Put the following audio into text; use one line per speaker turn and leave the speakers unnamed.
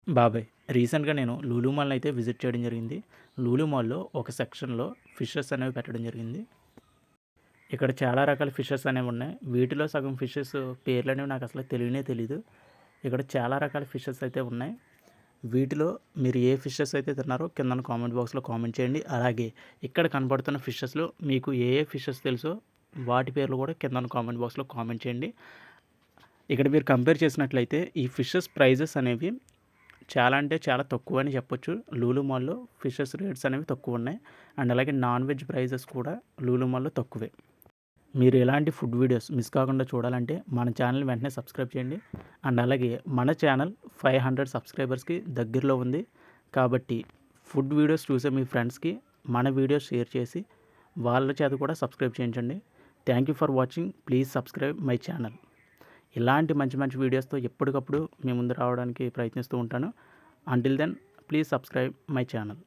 బాబాయ్ రీసెంట్‌గా నేను లూలు మాల్‌ని అయితే విజిట్ చేయడం జరిగింది. లూలు మాల్‌లో ఒక సెక్షన్‌లో ఫిషెస్ అనేవి పెట్టడం జరిగింది. ఇక్కడ చాలా రకాల ఫిషెస్ అనేవి ఉన్నాయి. వీటిలో సగం ఫిషెస్ పేర్లనేవి నాకు అసలు తెలియనే తెలీదు. ఇక్కడ చాలా రకాల ఫిషెస్ అయితే ఉన్నాయి. వీటిలో మీరు ఏ ఫిషెస్ అయితే తిన్నారో కిందన కామెంట్ బాక్స్‌లో కామెంట్ చేయండి. అలాగే ఇక్కడ కనపడుతున్న ఫిషెస్‌లో మీకు ఏ ఏ ఫిషెస్ తెలుసో వాటి పేర్లు కూడా కిందన కామెంట్ బాక్స్‌లో కామెంట్ చేయండి. ఇక్కడ మీరు కంపేర్ చేసినట్లయితే ఈ ఫిషెస్ ప్రైజెస్ అనేవి చాలా అంటే చాలా తక్కువని చెప్పొచ్చు. లూలు మాల్‌లో ఫిషెస్ రేట్స్ అనేవి తక్కువున్నాయి. అండ్ అలాగే నాన్ వెజ్ ప్రైజెస్ కూడా లూలు మాల్‌లో తక్కువే. మీరు ఎలాంటి ఫుడ్ వీడియోస్ మిస్ కాకుండా చూడాలంటే మన ఛానల్‌ని వెంటనే సబ్స్క్రైబ్ చేయండి. అండ్ అలాగే మన ఛానల్ 500 సబ్స్క్రైబర్స్‌కి దగ్గరలో ఉంది. కాబట్టి ఫుడ్ వీడియోస్ చూసే మీ ఫ్రెండ్స్‌కి మన వీడియోస్ షేర్ చేసి వాళ్ళ చేత కూడా సబ్స్క్రైబ్ చేయించండి. Thank you for watching. Please subscribe my channel. ఇలాంటి మంచి మంచి వీడియోస్‌తో ఎప్పటికప్పుడు మీ ముందు రావడానికి ప్రయత్నిస్తూ ఉంటాను. Until then please subscribe my channel.